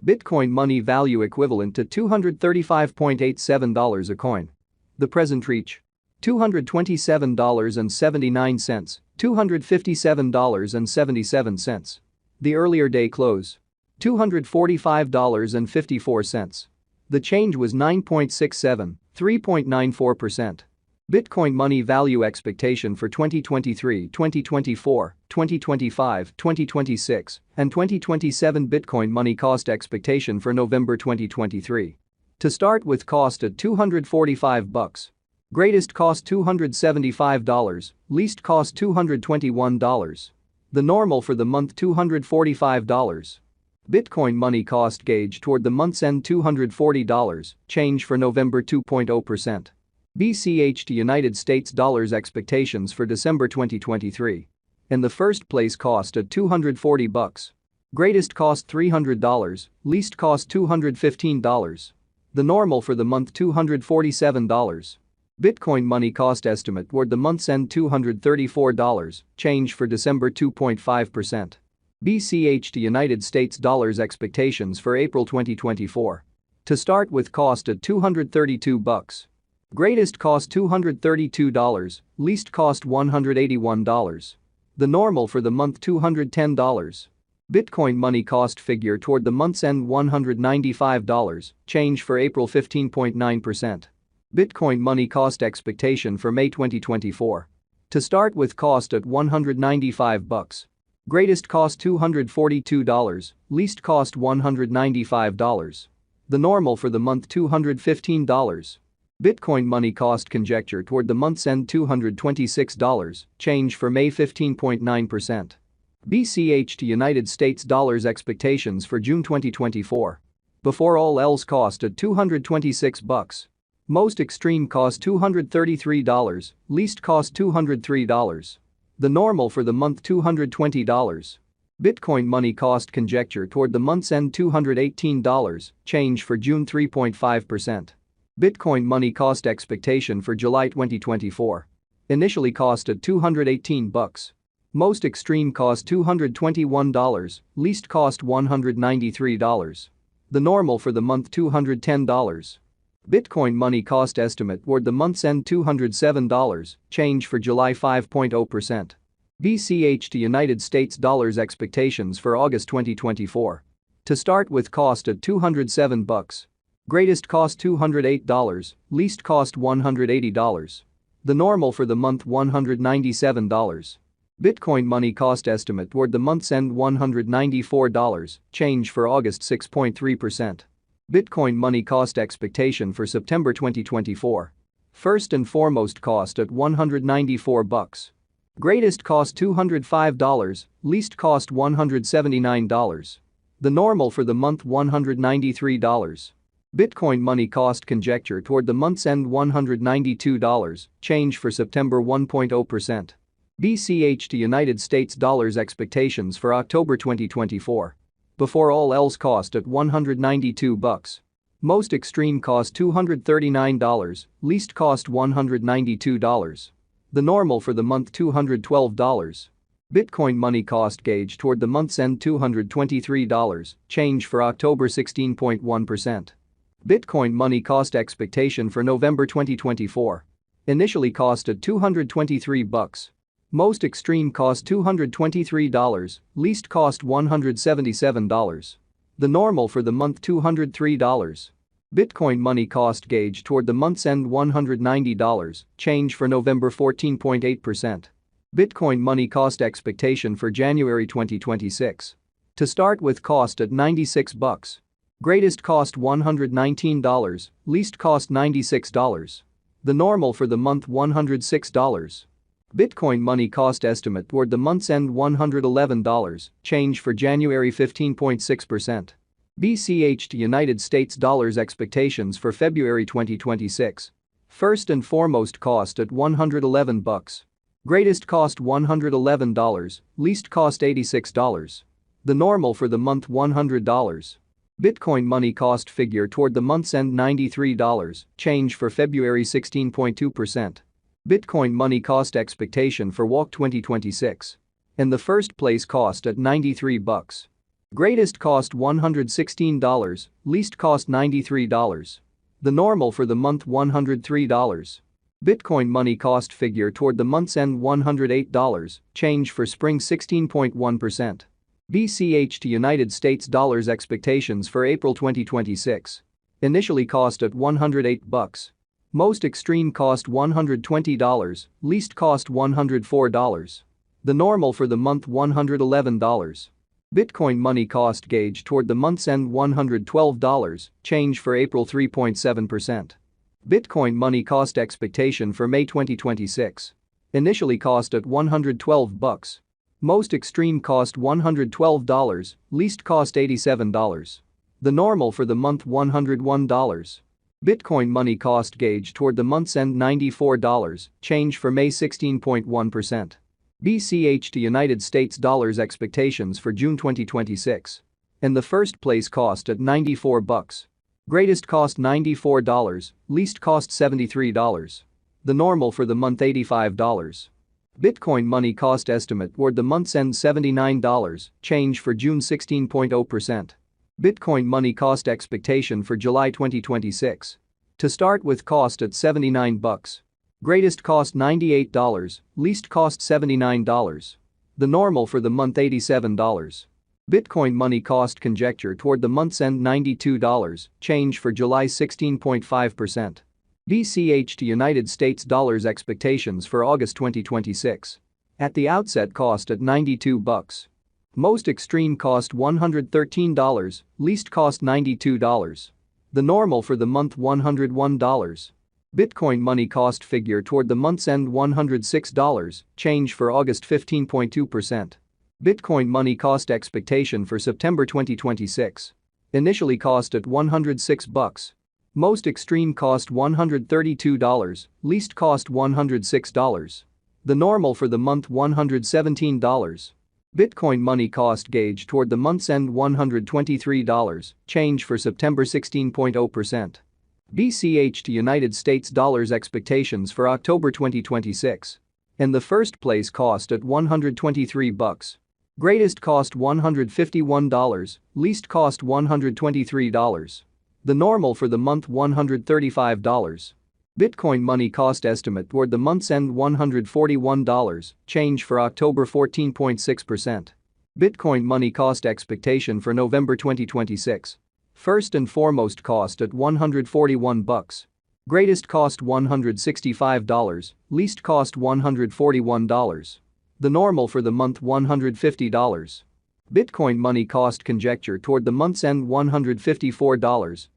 Bitcoin money value equivalent to $235.87 a coin. The present reach: $227.79, $257.77. The earlier day close: $245.54. The change was 9.67, 3.94%. Bitcoin money value expectation for 2023, 2024, 2025, 2026, and 2027. Bitcoin money cost expectation for November 2023. To start with, cost at $245. Greatest cost $275, least cost $221. The normal for the month $245. Bitcoin money cost gauge toward the month's end $240, change for November 2.0%. BCH to United States dollars expectations for December 2023. In the first place, cost at $240. Greatest cost $300, least cost $215. The normal for the month $247. Bitcoin money cost estimate toward the month's end $234, change for December 2.5%. BCH to United States dollars expectations for April 2024. To start with, cost at $232. Greatest cost $232, least cost $181. The normal for the month $210. Bitcoin money cost figure toward the month's end $195, change for April 15.9%. Bitcoin money cost expectation for May 2024. To start with, cost at $195. Greatest cost $242, least cost $195. The normal for the month $215. Bitcoin money cost conjecture toward the month's end $226, change for May 15.9%. BCH to United States dollars expectations for June 2024. Before all else, cost at $226. Most extreme cost $233, least cost $203. The normal for the month $220. Bitcoin money cost conjecture toward the month's end $218, change for June 3.5%. Bitcoin money cost expectation for July 2024. Initially cost at $218. Most extreme cost $221, least cost $193. The normal for the month $210. Bitcoin money cost estimate toward the month's end $207, change for July 5.0%. BCH to United States dollars expectations for August 2024. To start with, cost at $207. Greatest cost $208, least cost $180. The normal for the month $197. Bitcoin money cost estimate toward the month's end $194, change for August 6.3%. Bitcoin money cost expectation for September 2024. First and foremost, cost at $194. Greatest cost $205, least cost $179. The normal for the month $193. Bitcoin money cost conjecture toward the month's end $192, change for September 1.0%. BCH to United States dollars expectations for October 2024. Before all else, cost at $192. Most extreme cost $239, least cost $192. The normal for the month $212. Bitcoin money cost gauge toward the month's end $223, change for October 16.1%. Bitcoin money cost expectation for November 2024. Initially cost at $223. Most extreme cost $223, least cost $177. The normal for the month $203. Bitcoin money cost gauge toward the month's end $190, change for November 14.8%. Bitcoin money cost expectation for January 2026. To start with, cost at $96. Greatest cost $119, least cost $96. The normal for the month $106. Bitcoin money cost estimate toward the month's end $111, change for January 15.6%. BCH to United States dollars expectations for February 2026. First and foremost, cost at $111. Greatest cost $111, least cost $86. The normal for the month $100. Bitcoin money cost figure toward the month's end $93, change for February 16.2%. Bitcoin money cost expectation for WOC 2026. In the first place, cost at $93. Greatest cost $116, least cost $93. The normal for the month $103. Bitcoin money cost figure toward the month's end $108, change for spring 16.1%. BCH to United States dollars expectations for April 2026. Initially cost at $108. Most extreme cost $120, least cost $104. The normal for the month $111. Bitcoin money cost gauge toward the month's end $112, change for April 3.7%. Bitcoin money cost expectation for May 2026. Initially cost at $112. Most extreme cost $112, least cost $87. The normal for the month $101. Bitcoin money cost gauge toward the month's end $94, change for May 16.1%. BCH to United States dollars expectations for June 2026. In the first place cost at $94. Greatest cost $94, least cost $73. The normal for the month $85. Bitcoin money cost estimate toward the month's end $79, change for June 16.0%. Bitcoin money cost expectation for July 2026. To start with cost at $79. Greatest cost $98, least cost $79. The normal for the month $87. Bitcoin money cost conjecture toward the month's end $92, change for July 16.5%. BCH to United States dollars expectations for August 2026. At the outset cost at $92. Most extreme cost $113, least cost $92. The normal for the month $101. Bitcoin money cost figure toward the month's end $106, change for August 15.2%. Bitcoin money cost expectation for September 2026. Initially cost at $106. Most extreme cost $132, least cost $106. The normal for the month $117. Bitcoin money cost gauge toward the month's end $123, change for September 16.0%. BCH to United States dollars expectations for October 2026. In the first place cost at $123. Greatest cost $151, least cost $123. The normal for the month $135. Bitcoin money cost estimate toward the month's end $141, change for October 14.6%. Bitcoin money cost expectation for November 2026. First and foremost cost at $141. Greatest cost $165, least cost $141. The normal for the month $150. Bitcoin money cost conjecture toward the month's end $154,